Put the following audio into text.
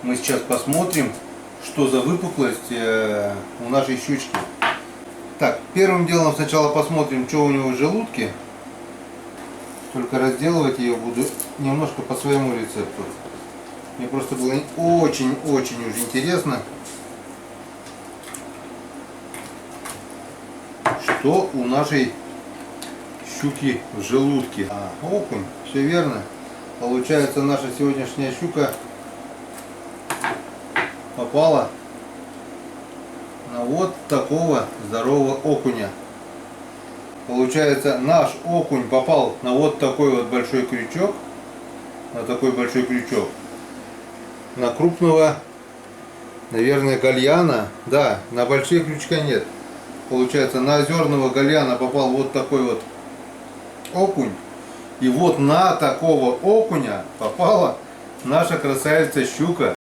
Мы сейчас посмотрим, что за выпуклость у нашей щучки. Так, первым делом сначала посмотрим, что у него в желудке. Только разделывать ее буду немножко по своему рецепту. Мне просто было очень-очень уж интересно, что у нашей щуки в желудке. Окунь, все верно. Получается, наша сегодняшняя щука попала на вот такого здорового окуня. Получается, наш окунь попал на вот такой вот большой крючок. На такой большой крючок. На крупного, наверное, гальяна. Да, на большие крючка нет. Получается, на озерного гальяна попал вот такой вот окунь. И вот на такого окуня попала наша красавица щука.